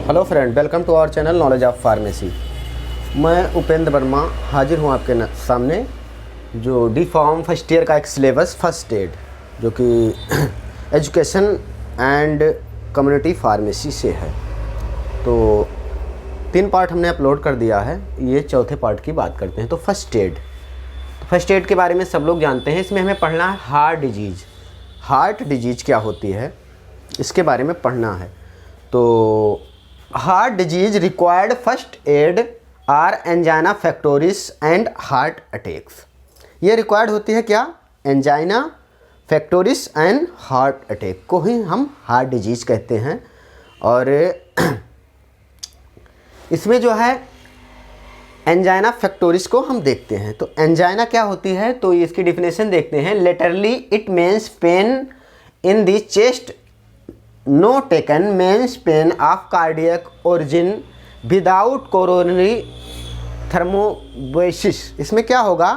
Hello friend, welcome to our channel knowledge of pharmacy. मैं उपेंद्र वर्मा हाजिर हूँ आपके सामने जो डी फॉर्म फर्स्ट ईयर का एक सिलेबस फर्स्ट एड जो कि एजुकेशन एंड कम्युनिटी फार्मेसी से है। तो 3 पार्ट हमने अपलोड कर दिया है, ये चौथे पार्ट की बात करते हैं। तो फर्स्ट एड के बारे में सब लोग जानते हैं। इसमें हमें पढ़ना है हार्ट डिजीज़ क्या होती है, इसके बारे में पढ़ना है। तो heart disease required first aid are angina pectoris and heart attacks. ये रिक्वायर्ड होती है क्या? Angina pectoris and heart attack को ही हम हार्ट डिजीज कहते हैं। और इसमें जो है एंजाइना फैक्टोरिस को हम देखते हैं। तो एंजाइना क्या होती है, तो इसकी डिफिनेशन देखते हैं। Literally it means pain in the chest no taken means pain of cardiac origin without coronary thrombosis. इसमें क्या होगा?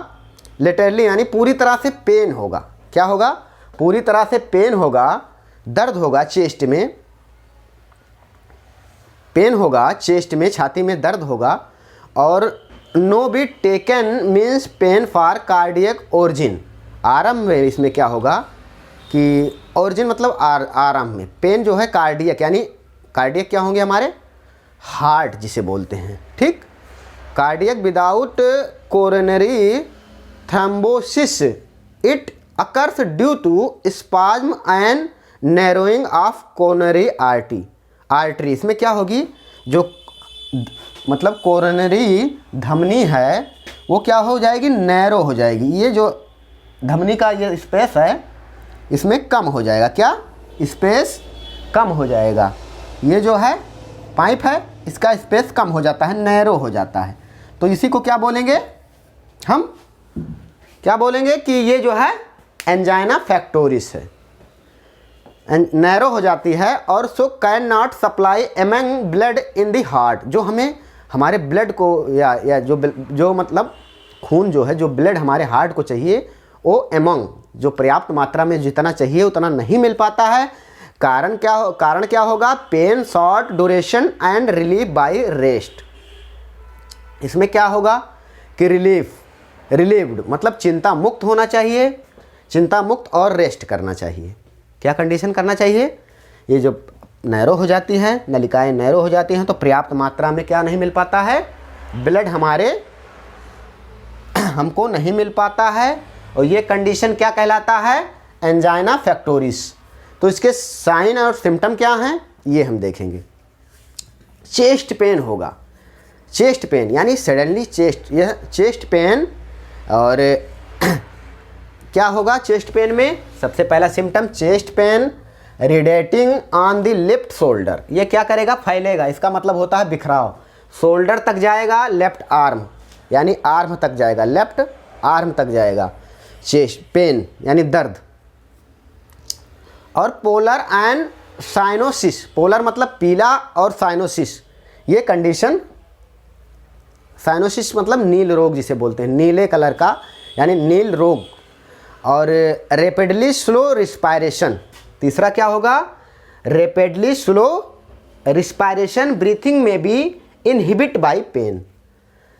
लिटरली यानी पूरी तरह से पेन होगा। क्या होगा? पूरी तरह से पेन होगा, दर्द होगा, चेस्ट में पेन होगा, चेस्ट में छाती में दर्द होगा। और no be taken means pain for cardiac origin. आरंभ में इसमें क्या होगा कि ओरिजिन मतलब आरंभ में पेन जो है कार्डियक, यानी कार्डियक क्या होंगे हमारे? हार्ट जिसे बोलते हैं, ठीक। Cardiac without coronary thrombosis it occurs due to spasm and narrowing of coronary artery. इसमें क्या होगी? जो मतलब कोरोनरी धमनी है वो क्या हो जाएगी? नैरो हो जाएगी। ये जो धमनी का ये स्पेस है इसमें कम हो जाएगा। क्या? स्पेस कम हो जाएगा। ये जो है पाइप है इसका स्पेस कम हो जाता है, नैरो हो जाता है। तो इसी को क्या बोलेंगे हम? क्या बोलेंगे कि ये जो है एंजाइना फैक्टोरिस है, नैरो हो जाती है। और so can not supply among blood in the heart. जो हमें हमारे ब्लड को या जो मतलब खून जो है, जो ब्लड हमारे हार्ट को चाहिए वो एमंग जो पर्याप्त मात्रा में जितना चाहिए उतना नहीं मिल पाता है। कारण क्या होगा? Pain, short duration and relief by rest. इसमें क्या होगा कि रिलीव्ड मतलब चिंता मुक्त होना चाहिए, चिंता मुक्त और रेस्ट करना चाहिए। क्या कंडीशन करना चाहिए? ये जो नैरो हो जाती है, नलिकाएं नैरो हो जाती हैं, तो पर्याप्त मात्रा में क्या नहीं मिल पाता है? ब्लड हमारे हमको नहीं मिल पाता है। और ये कंडीशन क्या कहलाता है? Angina pectoris. तो इसके साइन और सिम्टम क्या हैं ये हम देखेंगे। चेस्ट पेन होगा, चेस्ट पेन यानी सडनली चेस्ट पेन। और क्या होगा चेस्ट पेन में? सबसे पहला symptom chest pain radiating on the left shoulder. ये क्या करेगा? फैलेगा। इसका मतलब होता है बिखराव। शोल्डर तक जाएगा, लेफ्ट आर्म यानी आर्म तक जाएगा, लेफ्ट आर्म तक जाएगा। चेस्ट पेन यानी दर्द। और पोलर एंड साइनोसिस, पोलर मतलब पीला और साइनोसिस ये कंडीशन, साइनोसिस मतलब नील रोग जिसे बोलते हैं, नीले कलर का यानी नील रोग। और रैपिडली स्लो रिस्पायरेशन। तीसरा क्या होगा? रैपिडली स्लो रिस्पायरेशन ब्रीथिंग में बी इनहिबिट बाय पेन।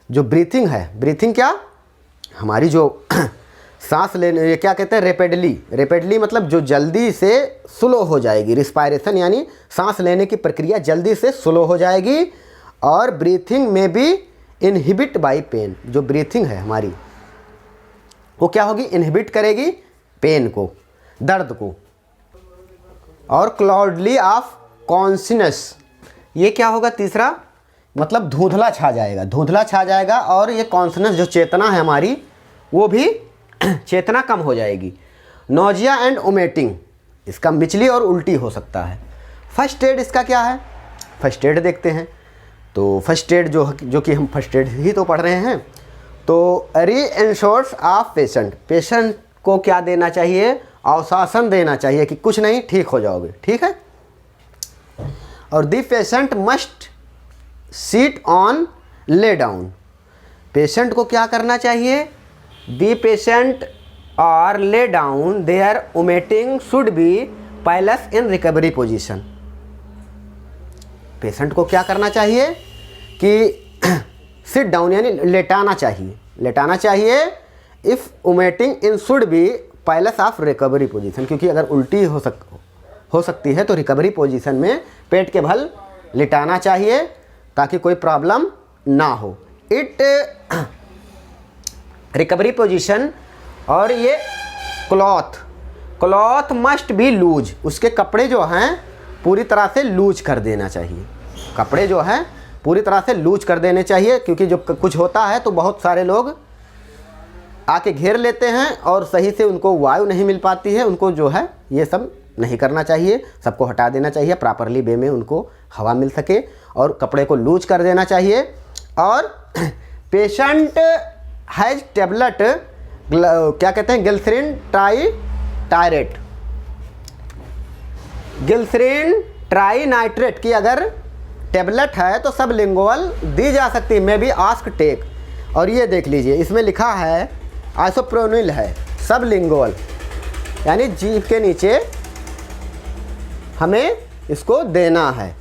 जो ब्रीथिंग है, ब्रीथिंग क्या हमारी जो सांस लेने, ये क्या कहते हैं? रैपिडली मतलब जो जल्दी से स्लो हो जाएगी। रिस्पायरेशन यानी सांस लेने की प्रक्रिया जल्दी से स्लो हो जाएगी। और ब्रीथिंग में भी इनहिबिट बाय पेन, जो ब्रीथिंग है हमारी वो क्या होगी? इनहिबिट करेगी पेन को, दर्द को। और क्लाउडली ऑफ कॉन्शियसनेस, ये क्या होगा? तीसरा मतलब धुंधला छा जाएगा। और ये कॉन्शियसनेस जो चेतना है हमारी वो भी चेतना कम हो जाएगी। नोजिया एंड वोमिटिंग, इसका मिचली और उल्टी हो सकता है। फर्स्ट एड इसका क्या है? फर्स्ट एड देखते हैं। तो फर्स्ट एड जो कि हम फर्स्ट एड ही तो पढ़ रहे हैं। तो रीएश्योर्स ऑफ पेशेंट को क्या देना चाहिए? आश्वासन देना चाहिए कि कुछ नहीं, ठीक हो जाओगे, ठीक है। और the patient must sit on lay down. Patient को क्या करना चाहिए? The patient or lay down there vomiting should be placed in recovery position. Patient को क्या करना चाहिए कि सिट डाउन यानी लेटाना चाहिए, लेटाना चाहिए। If vomiting in should be palace of recovery position, क्योंकि अगर उल्टी हो सकती है तो रिकवरी पोजीशन में पेट के बल लिटाना चाहिए ताकि कोई प्रॉब्लम ना हो। इट रिकवरी पोजीशन, और ये क्लॉथ मस्ट बी लूज, उसके कपड़े जो हैं पूरी तरह से लूज कर देना चाहिए, कपड़े जो हैं पूरी तरह से लूज कर देने चाहिए। क्योंकि जब कुछ होता है तो बहुत सारे लोग आके घेर लेते हैं और सही से उनको वायु नहीं मिल पाती है, उनको जो है ये सब नहीं करना चाहिए, सबको हटा देना चाहिए, प्रॉपरली वे में उनको हवा मिल सके, और कपड़े को लूज कर देना चाहिए। और पेशेंट हैज टेबलेट, क्या कहते हैं, ग्लिसरीन ट्राइनाइट्रेट, ग्लिसरीन ट्राइनाइट्रेट की अगर टेबलेट है तो सब लिंगुअल दी जा सकती है, मे बी आस्क टेक। और ये देख लीजिए इसमें लिखा है आइसोप्रोनिल है, सब लिंगुअल यानी जीभ के नीचे हमें इसको देना है।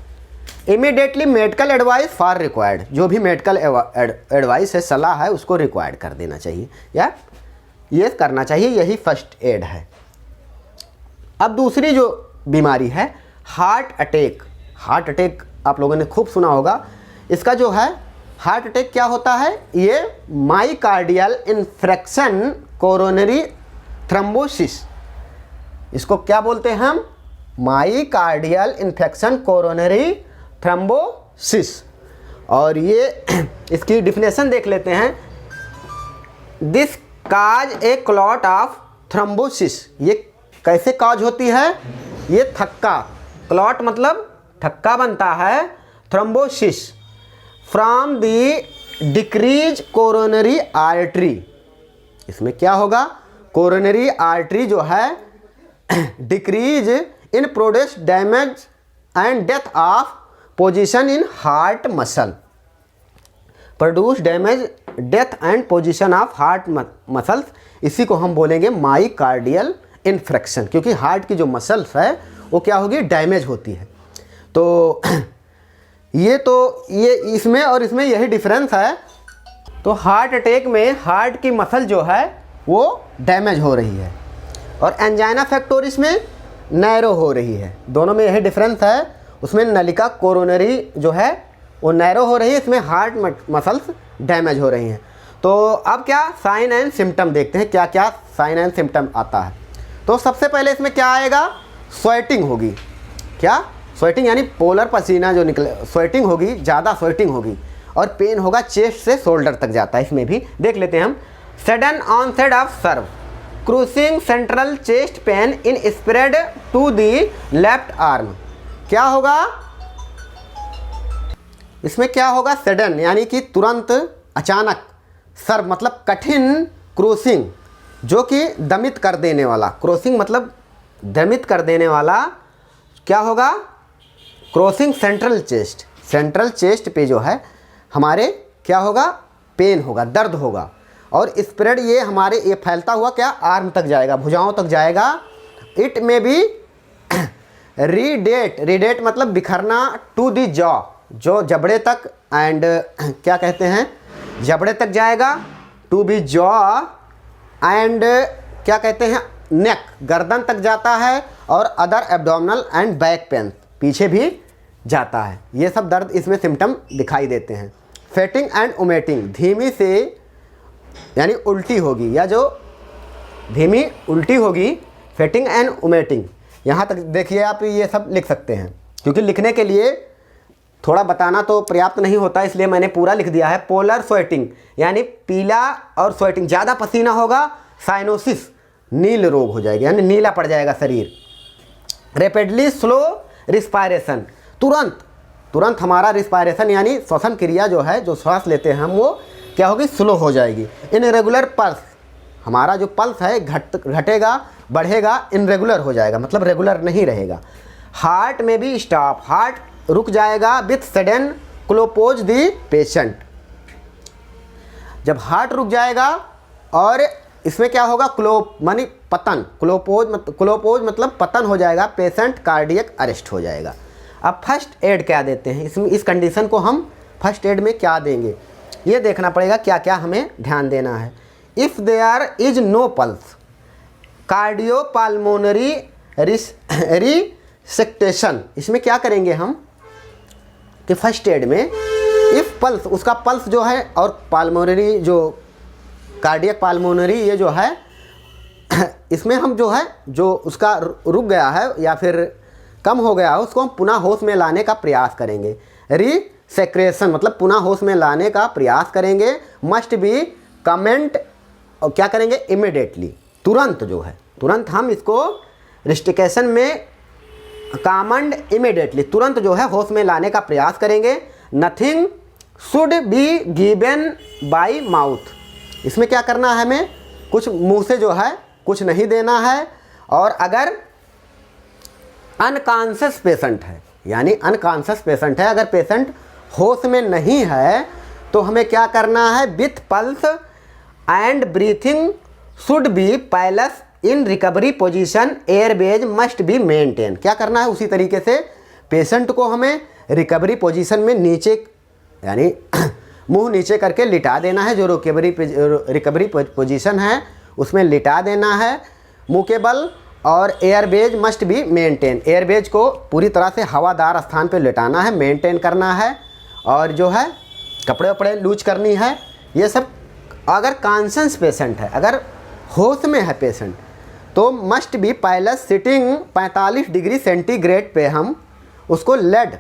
Immediately medical advice for required, जो भी मेडिकल एडवाइस है, सलाह है, उसको रिक्वायर्ड कर देना चाहिए या ये करना चाहिए, यही फर्स्ट एड है। अब दूसरी जो बीमारी है हार्ट अटैक। हार्ट अटैक आप लोगों ने खूब सुना होगा। इसका जो है हार्ट अटैक क्या होता है, ये माइकार्डियल इन्फेक्शन कोरोनरी थ्रोम्बोसिस, इसको क्या बोलते हैं हम, माइकार्डियल इन्फेक्शन कोरोनरी थ्रोम्बोसिस। और ये इसकी डिफिनेशन देख लेते हैं। This cause A clot of thrombosis, ये कैसे काज होती है, ये थक्का, क्लॉट मतलब थक्का बनता है, thrombosis from the decrease coronary artery. इसमें क्या होगा, कोरोनरी आर्टरी जो है decrease in produce damage and death of position in heart muscle, produce damage death and position of heart muscles, इसी को हम बोलेंगे माइकार्डियल इन्फेक्शन, क्योंकि हार्ट की जो मसल्स है वो क्या होगी, डैमेज होती है। तो ये इसमें और इसमें यही डिफरेंस है। तो हार्ट अटैक में हार्ट की मसल जो है वो डैमेज हो रही है और एंजाइना फैक्टोरिस में नैरो हो रही है, दोनों में यही डिफरेंस है। उसमें नलिका कोरोनरी जो है वो नैरो हो रही है, इसमें हार्ट मसल्स डैमेज हो रही हैं। तो अब क्या साइन एंड सिम्टम देखते हैं, क्या क्या साइन एंड सिम्टम आता है। तो सबसे पहले इसमें क्या आएगा, स्वेटिंग होगी। क्या, स्वेटिंग यानी पोलर पसीना जो निकले, स्वेटिंग होगी, ज़्यादा स्वेटिंग होगी, और पेन होगा, चेस्ट से शोल्डर तक जाता है, इसमें भी देख लेते हैं हम। Sudden onset of severe, crushing central chest pain in spread to the left arm. क्या होगा इसमें, क्या होगा, सडन यानी कि तुरंत, अचानक, सर्व मतलब कठिन, क्रूसिंग जो कि दमित कर देने वाला, क्रोसिंग मतलब दमित कर देने वाला, क्या होगा, crossing central chest, central chest पे जो है हमारे क्या होगा, पेन होगा, दर्द होगा, और स्प्रेड ये हमारे ये फैलता हुआ क्या आर्म तक जाएगा, भुजाओं तक जाएगा। इट में भी रीडेट मतलब बिखरना, टू दी जॉ, जो जबड़े तक, एंड क्या कहते हैं, जबड़े तक जाएगा, टू बी जॉ, एंड क्या कहते हैं, नेक, गर्दन तक जाता है, और other abdominal and back pain, पीछे भी जाता है। ये सब दर्द इसमें सिम्टम दिखाई देते हैं। फेटिंग एंड वोमिटिंग, धीमी से यानी उल्टी होगी, या जो धीमी उल्टी होगी, फेटिंग एंड वोमिटिंग। यहाँ तक देखिए आप ये सब लिख सकते हैं, क्योंकि लिखने के लिए थोड़ा बताना तो पर्याप्त नहीं होता, इसलिए मैंने पूरा लिख दिया है। पोलर स्वेटिंग यानी पीला और स्वेटिंग, ज़्यादा पसीना होगा, साइनोसिस, नील रोग हो जाएगा यानी नीला पड़ जाएगा शरीर। रैपिडली स्लो रिस्पायरेशन, तुरंत हमारा रिस्पायरेशन यानी श्वसन क्रिया जो है, जो श्वास लेते हैं हम, वो क्या होगी, स्लो हो जाएगी। इनरेगुलर पल्स, हमारा जो पल्स है घटेगा, बढ़ेगा, इनरेगुलर हो जाएगा मतलब रेगुलर नहीं रहेगा। हार्ट में भी स्टॉप, हार्ट रुक जाएगा विथ सडन क्लोपोज दी पेशेंट, जब हार्ट रुक जाएगा और इसमें क्या होगा, क्लोप मानी पतन, क्लोपोज मतलब पतन हो जाएगा, पेशेंट कार्डियक अरेस्ट हो जाएगा। अब फर्स्ट एड क्या देते हैं, इस कंडीशन को हम फर्स्ट एड में क्या देंगे ये देखना पड़ेगा, क्या क्या हमें ध्यान देना है। If there is no pulse, cardiopulmonary resuscitation, इसमें क्या करेंगे हम कि फर्स्ट एड में इफ़ पल्स, उसका पल्स जो है और पाल्मोनरी जो कार्डियक पाल्मोनरी ये जो है इसमें हम जो है जो उसका रुक गया है या फिर कम हो गया है उसको हम पुनः होश में लाने का प्रयास करेंगे। रिसेक्रेशन मतलब पुनः होश में लाने का प्रयास करेंगे। मस्ट बी कमेंट, और क्या करेंगे इमिडिएटली, तुरंत जो है, तुरंत हम इसको रिस्टिकेशन में कामंड इमिडिएटली, तुरंत जो है होश में लाने का प्रयास करेंगे। Nothing should be given by mouth, इसमें क्या करना है हमें, कुछ मुंह से जो है कुछ नहीं देना है। और अगर अनकॉन्शियस पेशेंट है, यानी अनकॉन्शियस पेशेंट है, अगर पेशेंट होश में नहीं है तो हमें क्या करना है, with pulse and breathing should be placed in recovery position, Airways must be maintain. क्या करना है, उसी तरीके से पेशेंट को हमें रिकवरी पोजीशन में नीचे यानी मुंह नीचे करके लिटा देना है, जो रिकवरी पोजीशन है उसमें लिटा देना है मुंह के बल। और Airways must be maintain, Airways को पूरी तरह से हवादार स्थान पे लिटाना है, मेंटेन करना है। और जो है कपड़े वपड़े लूज करनी है, ये सब। अगर कॉन्शियस पेशेंट है, अगर होश में है पेशेंट, तो must be palace sitting 45 degree centigrade पे हम उसको लेड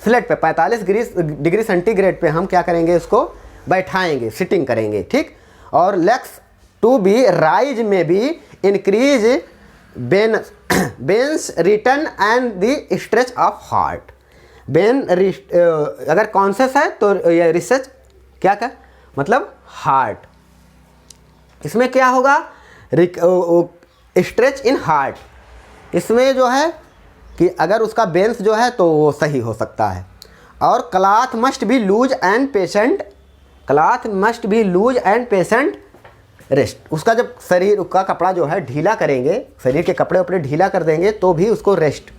फ्लैट पे 45 डिग्री सेंटीग्रेड पे हम क्या करेंगे, उसको बैठाएंगे, सिटिंग करेंगे, ठीक। और लेग्स टू बी राइज में भी इंक्रीज बेन्स return and the stretch of heart. Ben अगर कॉन्शियस है तो ये रिसर्च क्या क्या मतलब हार्ट, इसमें क्या होगा, स्ट्रेच इन हार्ट, इसमें जो है कि अगर उसका बेंस जो है तो वो सही हो सकता है। और cloth must be loose and patient, cloth must be loose and patient rest, उसका जब शरीर का कपड़ा जो है ढीला करेंगे, शरीर के कपड़े वपड़े ढीला कर देंगे तो भी उसको रेस्ट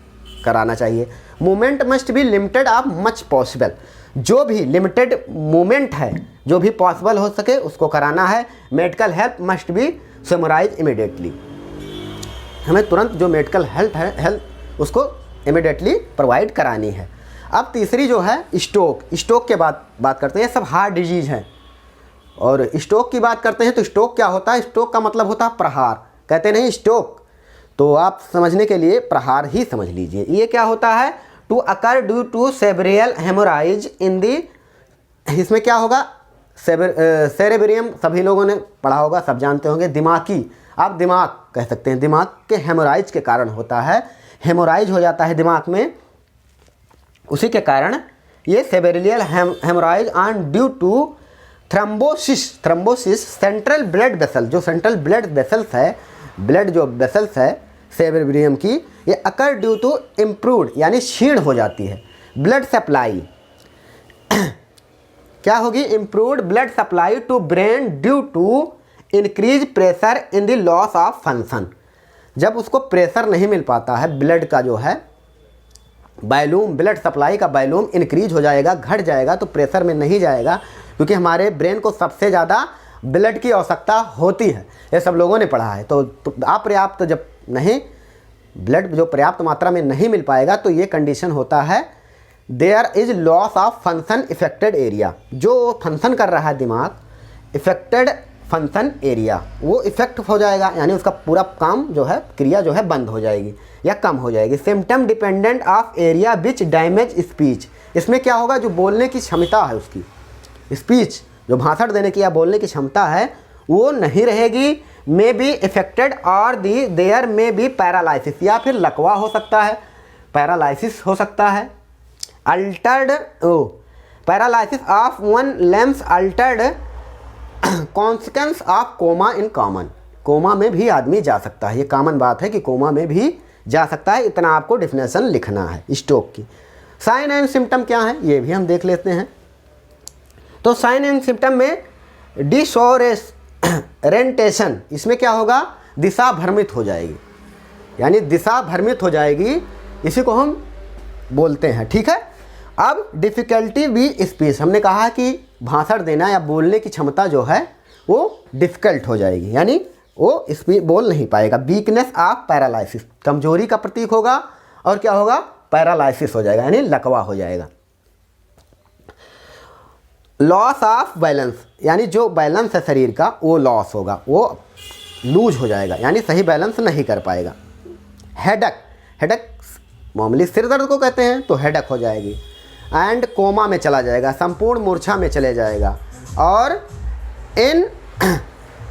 कराना चाहिए। Movement must be limited of much possible, जो भी लिमिटेड मूवमेंट है जो भी पॉसिबल हो सके उसको कराना है। Medical help must be summarise immediately, हमें तुरंत जो मेडिकल हेल्प उसको इमिडिएटली प्रोवाइड करानी है। अब तीसरी जो है स्ट्रोक, स्ट्रोक के बात करते हैं, सब हार्ट डिजीज हैं। और स्ट्रोक की बात करते हैं तो स्ट्रोक क्या होता है, स्ट्रोक का मतलब होता है प्रहार, कहते नहीं स्ट्रोक, तो आप समझने के लिए प्रहार ही समझ लीजिए। ये क्या होता है, to occur due to cerebral haemorrhage in the, इसमें क्या होगा, सेरेब्रियम सभी लोगों ने पढ़ा होगा, सब जानते होंगे, दिमागी, आप दिमाग कह सकते हैं, दिमाग के हेमोराइज के कारण होता है, हेमोराइज हो जाता है दिमाग में, उसी के कारण ये cerebral haemorrhage and due to thrombosis central blood vessel, जो सेंट्रल ब्लड वेसल्स है, ब्लड जो वेसल्स है सेरेब्रियम की, ये अकर ड्यू टू इम्प्रूव्ड यानी क्षीण हो जाती है ब्लड सप्लाई क्या होगी, improved blood supply to brain due to increase pressure in the loss of function. जब उसको प्रेशर नहीं मिल पाता है, ब्लड का जो है वॉल्यूम, ब्लड सप्लाई का वॉल्यूम इंक्रीज हो जाएगा, घट जाएगा, तो प्रेशर में नहीं जाएगा, क्योंकि हमारे ब्रेन को सबसे ज़्यादा ब्लड की आवश्यकता होती है, ये सब लोगों ने पढ़ा है। तो अपर्याप्त जब नहीं, ब्लड जो पर्याप्त मात्रा में नहीं मिल पाएगा तो ये कंडीशन होता है, there is loss of function affected area, जो फंक्शन कर रहा है दिमाग, इफेक्टेड फंक्शन एरिया वो इफेक्ट हो जाएगा, यानी उसका पूरा काम जो है, क्रिया जो है बंद हो जाएगी या कम हो जाएगी। Symptom dependent of area which damage speech, इसमें क्या होगा, जो बोलने की क्षमता है उसकी, स्पीच जो भाषण देने की या बोलने की क्षमता है वो नहीं रहेगी। मे बी इफेक्टेड और दी देयर मे बी पैरालिसिस, या फिर लकवा हो सकता है, पैरालिसिस हो सकता है, altered paralysis of one limbs, altered consequence of coma in common, coma में भी आदमी जा सकता है, ये कॉमन बात है कि कोमा में भी जा सकता है, इतना आपको डेफिनेशन लिखना है स्ट्रोक की। साइन एंड सिम्टम क्या है ये भी हम देख लेते हैं। तो साइन एंड सिम्टम में डिसोरेंटेशन, इसमें क्या होगा, दिशा भ्रमित हो जाएगी, यानी दिशा भ्रमित हो जाएगी, इसी को हम बोलते हैं। ठीक है, अब डिफ़िकल्टी वी स्पीच, हमने कहा कि भाषण देना या बोलने की क्षमता जो है वो डिफ़िकल्ट हो जाएगी, यानी वो स्पीच बोल नहीं पाएगा। वीकनेस ऑफ पैरालिसिस, कमजोरी का प्रतीक होगा, और क्या होगा, पैरालिसिस हो जाएगा, यानी लकवा हो जाएगा। लॉस ऑफ बैलेंस, यानी जो बैलेंस है शरीर का वो लॉस होगा, वो लूज हो जाएगा, यानी सही बैलेंस नहीं कर पाएगा। हेडक, हेडक मामूली सिर दर्द को कहते हैं, तो हेडक हो जाएगी। एंड कोमा में चला जाएगा, संपूर्ण मूर्छा में चले जाएगा। और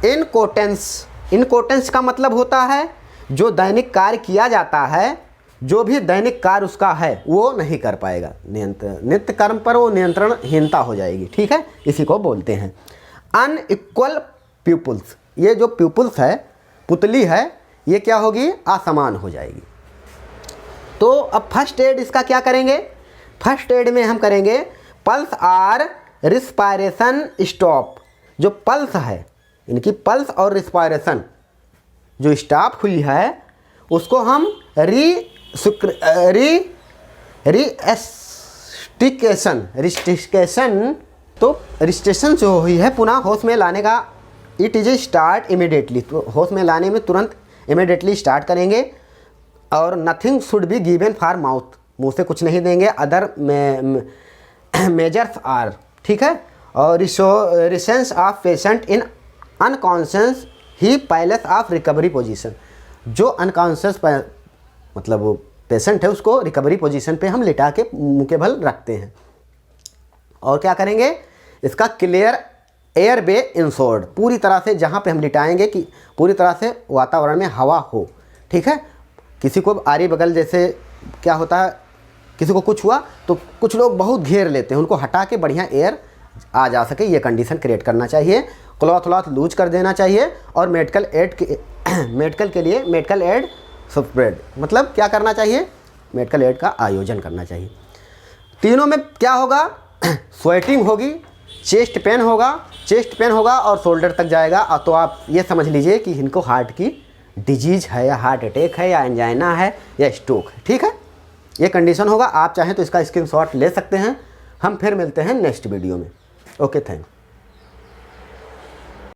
इनकोटेंस, इनकोटेंस का मतलब होता है जो दैनिक कार्य किया जाता है, जो भी दैनिक कार्य उसका है वो नहीं कर पाएगा, नित्य कर्म पर वो नियंत्रणहीनता हो जाएगी। ठीक है, इसी को बोलते हैं अनइक्वल प्यूपल्स। ये जो प्यूपल्स है, पुतली है, ये क्या होगी, असमान हो जाएगी। तो अब फर्स्ट एड इसका क्या करेंगे, फर्स्ट एड में हम करेंगे पल्स आर रिस्पायरेशन स्टॉप। जो पल्स है, इनकी पल्स और रिस्पायरेशन जो स्टॉप हुई है उसको हम रिस्टिकेशन, तो रिस्टेशन जो हुई है पुनः होश में लाने का, इट इज स्टार्ट इमिडिएटली, तो होश में लाने में तुरंत इमिडिएटली स्टार्ट करेंगे। और nothing should be given for mouth, मुँह से कुछ नहीं देंगे। अदर मेजर्स आर, ठीक है। और reasons of patient in unconscious he placed of recovery position, जो अनकॉन्शियस मतलब पेशेंट है उसको रिकवरी पोजीशन पे हम लिटा के मुँह के बल रखते हैं। और क्या करेंगे, इसका क्लियर एयर वे इंश्योर्ड, पूरी तरह से जहाँ पे हम लिटाएंगे कि पूरी तरह से वातावरण में हवा हो। ठीक है, किसी को आरी बगल जैसे क्या होता है, किसी को कुछ हुआ तो कुछ लोग बहुत घेर लेते हैं, उनको हटा के बढ़िया एयर आ जा सके, ये कंडीशन क्रिएट करना चाहिए। क्लॉथ व्लॉथ लूज कर देना चाहिए। और मेडिकल एड स्प्रेड, मतलब क्या करना चाहिए, मेडिकल एड का आयोजन करना चाहिए। तीनों में क्या होगा, स्वेटिंग होगी, चेस्ट पेन होगा और शोल्डर तक जाएगा। तो आप ये समझ लीजिए कि इनको हार्ट की डिजीज है, या हार्ट अटैक है, या एंजाइना है, या स्ट्रोक है। ठीक है, ये कंडीशन होगा। आप चाहें तो इसका स्क्रीनशॉट ले सकते हैं। हम फिर मिलते हैं नेक्स्ट वीडियो में। Okay, thank you.